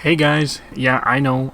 Hey guys, yeah, I know,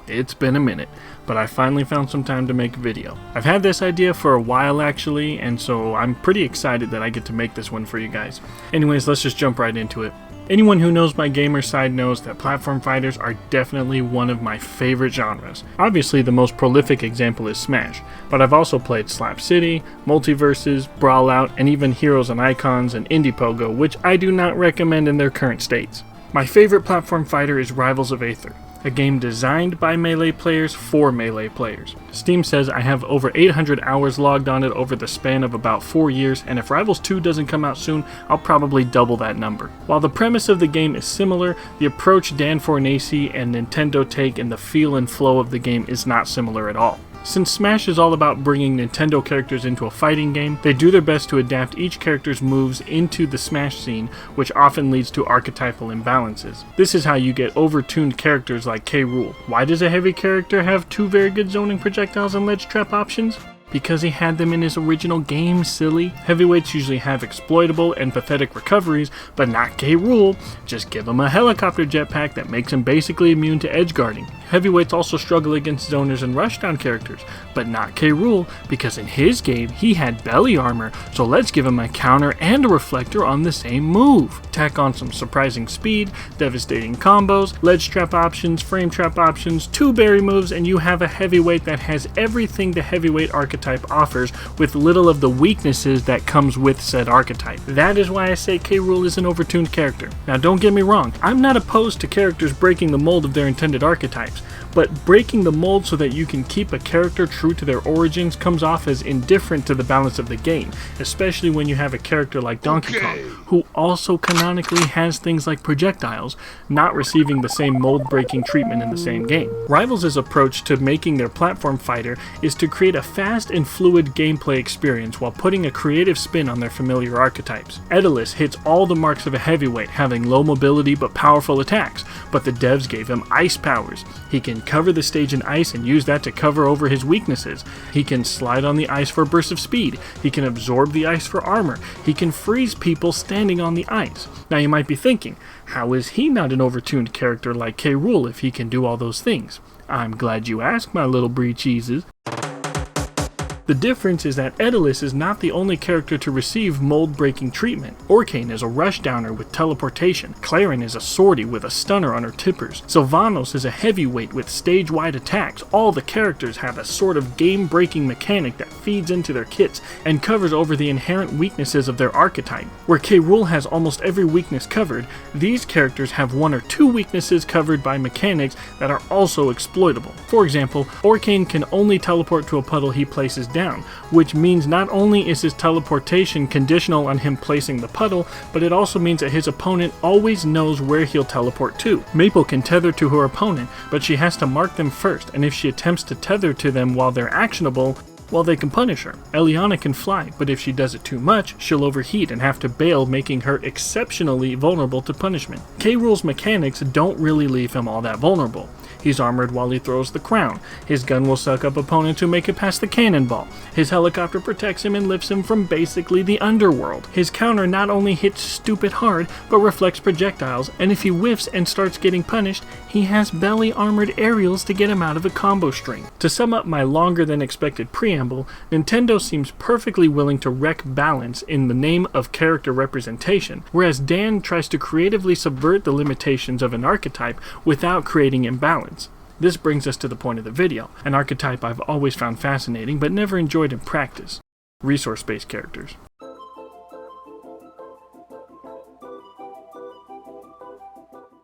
it's been a minute, but I finally found some time to make a video. I've had this idea for a while actually, and so I'm pretty excited that I get to make this one for you guys. Anyways, let's just jump right into it. Anyone who knows my gamer side knows that platform fighters are definitely one of my favorite genres. Obviously the most prolific example is Smash, but I've also played Slap City, Multiverses, Brawlout, and even Heroes and Icons and Indiepogo, which I do not recommend in their current states. My favorite platform fighter is Rivals of Aether, a game designed by Melee players for Melee players. Steam says I have over 800 hours logged on it over the span of about 4 years, and if Rivals 2 doesn't come out soon, I'll probably double that number. While the premise of the game is similar, the approach Dan Fornace and Nintendo take in the feel and flow of the game is not similar at all. Since Smash is all about bringing Nintendo characters into a fighting game, they do their best to adapt each character's moves into the Smash scene, which often leads to archetypal imbalances. This is how you get overtuned characters like K. Rool. Why does a heavy character have 2 very good zoning projectiles and ledge trap options? Because he had them in his original game, silly. Heavyweights usually have exploitable and pathetic recoveries, but not K. Rool. Just give him a helicopter jetpack that makes him basically immune to edge guarding. Heavyweights also struggle against zoners and rushdown characters, but not K. Rool, because in his game he had belly armor, so let's give him a counter and a reflector on the same move. Tack on some surprising speed, devastating combos, ledge trap options, frame trap options, 2 berry moves, and you have a heavyweight that has everything the heavyweight archetype offers with little of the weaknesses that comes with said archetype. That is why I say K. Rool is an overtuned character. Now don't get me wrong, I'm not opposed to characters breaking the mold of their intended archetypes, but breaking the mold so that you can keep a character true to their origins comes off as indifferent to the balance of the game, especially when you have a character like Donkey Kong, who also canonically has things like projectiles, not receiving the same mold-breaking treatment in the same game. Rivals' approach to making their platform fighter is to create a fast and fluid gameplay experience while putting a creative spin on their familiar archetypes. Daedalus hits all the marks of a heavyweight, having low mobility but powerful attacks, but the devs gave him ice powers. He can cover the stage in ice and use that to cover over his weaknesses. He can slide on the ice for bursts of speed. He can absorb the ice for armor. He can freeze people standing on the ice. Now you might be thinking, how is he not an overtuned character like K. Rool if he can do all those things? I'm glad you asked, my little brie cheeses. The difference is that Daedalus is not the only character to receive mold-breaking treatment. Orcane is a rushdowner with teleportation. Clarin is a swordy with a stunner on her tippers. Sylvanos is a heavyweight with stage-wide attacks. All the characters have a sort of game-breaking mechanic that feeds into their kits and covers over the inherent weaknesses of their archetype. Where K. Rool has almost every weakness covered, these characters have 1 or 2 weaknesses covered by mechanics that are also exploitable. For example, Orcane can only teleport to a puddle he places down, which means not only is his teleportation conditional on him placing the puddle, but it also means that his opponent always knows where he'll teleport to. Maple can tether to her opponent, but she has to mark them first, and if she attempts to tether to them while they're actionable, well, they can punish her. Eliana can fly, but if she does it too much, she'll overheat and have to bail, making her exceptionally vulnerable to punishment. K. Rool's mechanics don't really leave him all that vulnerable. He's armored while he throws the crown. His gun will suck up opponents who make it past the cannonball. His helicopter protects him and lifts him from basically the underworld. His counter not only hits stupid hard, but reflects projectiles, and if he whiffs and starts getting punished, he has belly armored aerials to get him out of a combo string. To sum up my longer than expected preamble, Nintendo seems perfectly willing to wreck balance in the name of character representation, whereas Dan tries to creatively subvert the limitations of an archetype without creating imbalance. This brings us to the point of the video, an archetype I've always found fascinating but never enjoyed in practice: resource-based characters.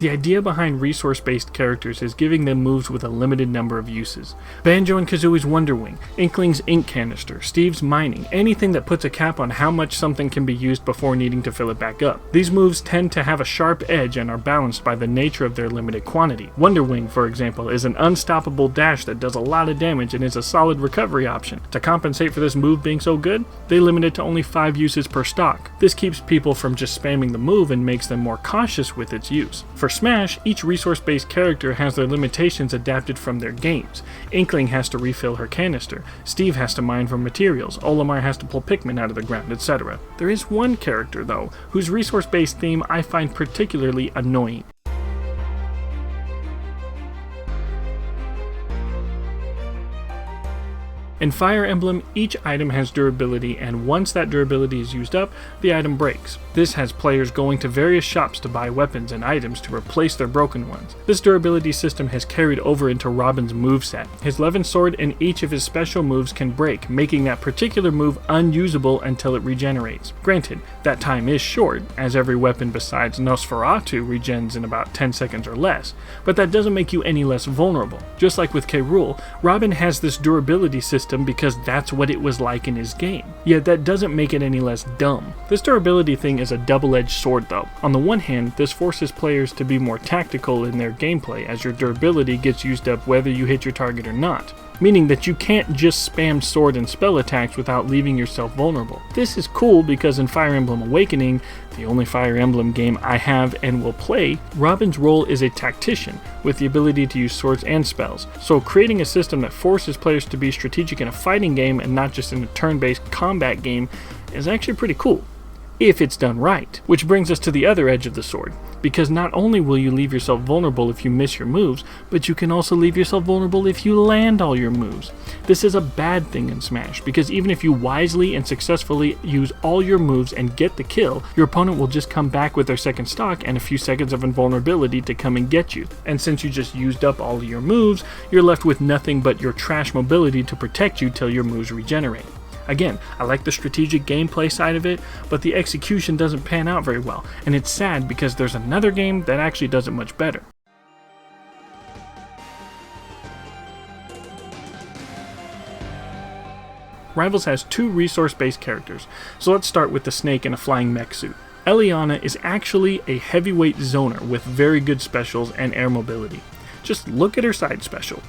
The idea behind resource-based characters is giving them moves with a limited number of uses. Banjo and Kazooie's Wonder Wing, Inkling's ink canister, Steve's mining, anything that puts a cap on how much something can be used before needing to fill it back up. These moves tend to have a sharp edge and are balanced by the nature of their limited quantity. Wonder Wing, for example, is an unstoppable dash that does a lot of damage and is a solid recovery option. To compensate for this move being so good, they limit it to only 5 uses per stock. This keeps people from just spamming the move and makes them more cautious with its use. For Smash, each resource-based character has their limitations adapted from their games. Inkling has to refill her canister, Steve has to mine from materials, Olimar has to pull Pikmin out of the ground, etc. There is one character, though, whose resource-based theme I find particularly annoying. In Fire Emblem, each item has durability, and once that durability is used up, the item breaks. This has players going to various shops to buy weapons and items to replace their broken ones. This durability system has carried over into Robin's moveset. His Levin sword and each of his special moves can break, making that particular move unusable until it regenerates. Granted, that time is short, as every weapon besides Nosferatu regens in about 10 seconds or less, but that doesn't make you any less vulnerable. Just like with K. Rool, Robin has this durability system because that's what it was like in his game. Yet that doesn't make it any less dumb. This durability thing is a double-edged sword though. On the one hand, this forces players to be more tactical in their gameplay as your durability gets used up whether you hit your target or not, meaning that you can't just spam sword and spell attacks without leaving yourself vulnerable. This is cool because in Fire Emblem Awakening, the only Fire Emblem game I have and will play, Robin's role is a tactician with the ability to use swords and spells. So creating a system that forces players to be strategic in a fighting game and not just in a turn-based combat game is actually pretty cool, if it's done right. Which brings us to the other edge of the sword, because not only will you leave yourself vulnerable if you miss your moves, but you can also leave yourself vulnerable if you land all your moves. This is a bad thing in Smash, because even if you wisely and successfully use all your moves and get the kill, your opponent will just come back with their second stock and a few seconds of invulnerability to come and get you. And since you just used up all of your moves, you're left with nothing but your trash mobility to protect you till your moves regenerate. Again, I like the strategic gameplay side of it, but the execution doesn't pan out very well, and it's sad because there's another game that actually does it much better. Rivals has two resource-based characters, so let's start with the snake in a flying mech suit. Eliana is actually a heavyweight zoner with very good specials and air mobility. Just look at her side special.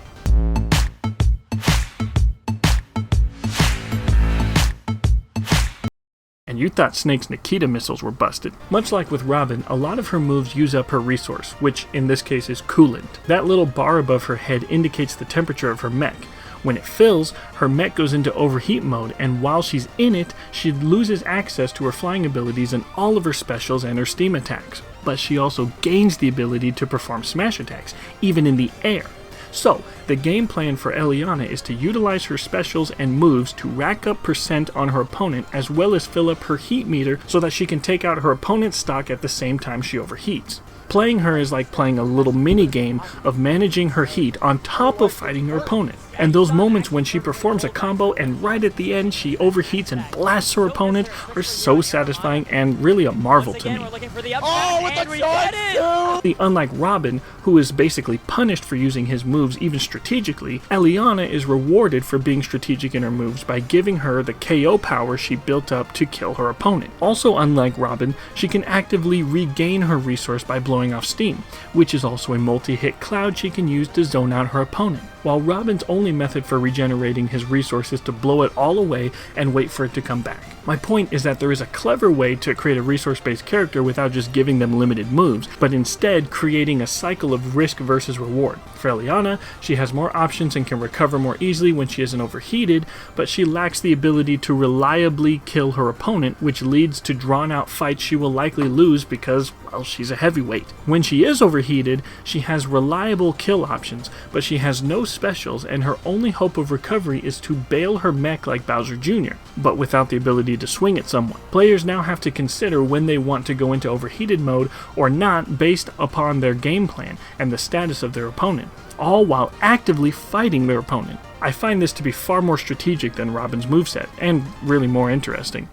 And you thought Snake's Nikita missiles were busted. Much like with Robin, a lot of her moves use up her resource, which in this case is coolant. That little bar above her head indicates the temperature of her mech. When it fills, her mech goes into overheat mode, and while she's in it, she loses access to her flying abilities and all of her specials and her steam attacks. But she also gains the ability to perform smash attacks, even in the air. So, the game plan for Eliana is to utilize her specials and moves to rack up percent on her opponent as well as fill up her heat meter so that she can take out her opponent's stock at the same time she overheats. Playing her is like playing a little mini game of managing her heat on top of fighting her opponent. And those moments when she performs a combo and right at the end she overheats and blasts her opponent are so satisfying and really a marvel to me. Unlike Robin, who is basically punished for using his moves even strategically, Eliana is rewarded for being strategic in her moves by giving her the KO power she built up to kill her opponent. Also, unlike Robin, she can actively regain her resource by blowing off steam, which is also a multi-hit cloud she can use to zone out her opponent. While Robin's only method for regenerating his resources is to blow it all away and wait for it to come back. My point is that there is a clever way to create a resource-based character without just giving them limited moves, but instead creating a cycle of risk versus reward. For Eliana, she has more options and can recover more easily when she isn't overheated, but she lacks the ability to reliably kill her opponent, which leads to drawn-out fights she will likely lose because, well, she's a heavyweight. When she is overheated, she has reliable kill options, but she has no specials, and her only hope of recovery is to bail her mech like Bowser Jr., but without the ability to swing at someone. Players now have to consider when they want to go into overheated mode or not based upon their game plan and the status of their opponent, all while actively fighting their opponent. I find this to be far more strategic than Robin's moveset, and really more interesting.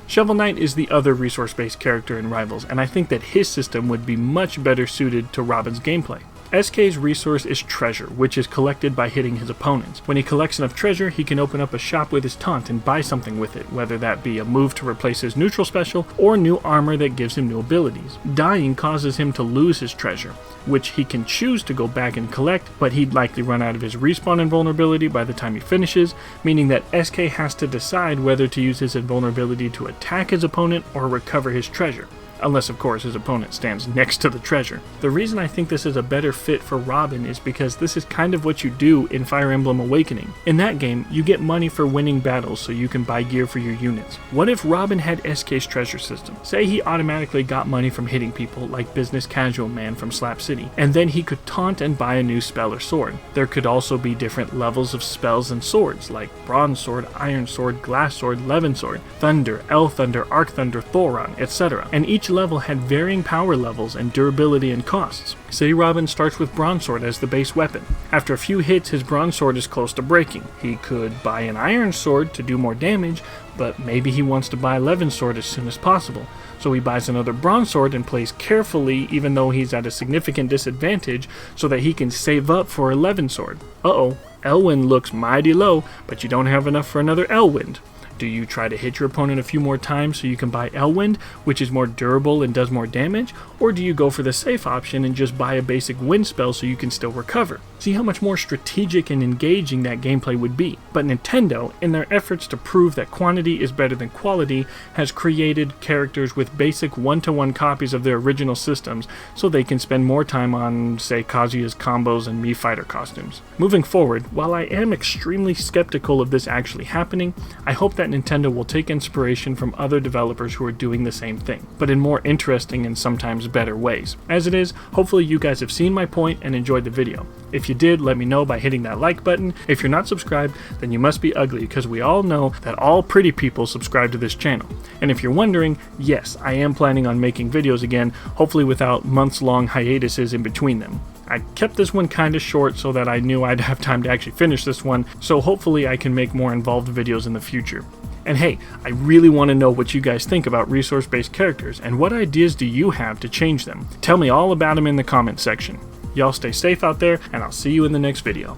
Shovel Knight is the other resource-based character in Rivals, and I think that his system would be much better suited to Robin's gameplay. SK's resource is treasure, which is collected by hitting his opponents. When he collects enough treasure, he can open up a shop with his taunt and buy something with it, whether that be a move to replace his neutral special or new armor that gives him new abilities. Dying causes him to lose his treasure, which he can choose to go back and collect, but he'd likely run out of his respawn invulnerability by the time he finishes, meaning that SK has to decide whether to use his invulnerability to attack his opponent or recover his treasure. unless of course his opponent stands next to the treasure. The reason I think this is a better fit for Robin is because this is kind of what you do in Fire Emblem Awakening. In that game, you get money for winning battles so you can buy gear for your units. What if Robin had SK's treasure system? Say he automatically got money from hitting people like Business Casual Man from Slap City, and then he could taunt and buy a new spell or sword. There could also be different levels of spells and swords, like Bronze Sword, Iron Sword, Glass Sword, Levin Sword, Thunder, L Thunder, Arc Thunder, Thoron, etc. And each level had varying power levels and durability and costs. Say Robin starts with Bronze Sword as the base weapon. After a few hits, his Bronze Sword is close to breaking. He could buy an Iron Sword to do more damage, but maybe he wants to buy a Levin Sword as soon as possible. So he buys another Bronze Sword and plays carefully even though he's at a significant disadvantage so that he can save up for a Levin Sword. Uh-oh, Elwind looks mighty low, but you don't have enough for another Elwind. Do you try to hit your opponent a few more times so you can buy Elwind, which is more durable and does more damage? Or do you go for the safe option and just buy a basic wind spell so you can still recover? See how much more strategic and engaging that gameplay would be. But Nintendo, in their efforts to prove that quantity is better than quality, has created characters with basic one-to-one copies of their original systems so they can spend more time on, say, Kazuya's combos and Mii Fighter costumes. Moving forward, while I am extremely skeptical of this actually happening, I hope that Nintendo will take inspiration from other developers who are doing the same thing, but in more interesting and sometimes better ways. As it is, hopefully you guys have seen my point and enjoyed the video. If you did, let me know by hitting that like button. If you're not subscribed, then you must be ugly, because we all know that all pretty people subscribe to this channel. And if you're wondering, yes, I am planning on making videos again, hopefully without months-long hiatuses in between them. I kept this one kinda short so that I knew I'd have time to actually finish this one, so hopefully I can make more involved videos in the future. And hey, I really want to know what you guys think about resource-based characters, and what ideas do you have to change them? Tell me all about them in the comment section. Y'all stay safe out there, and I'll see you in the next video.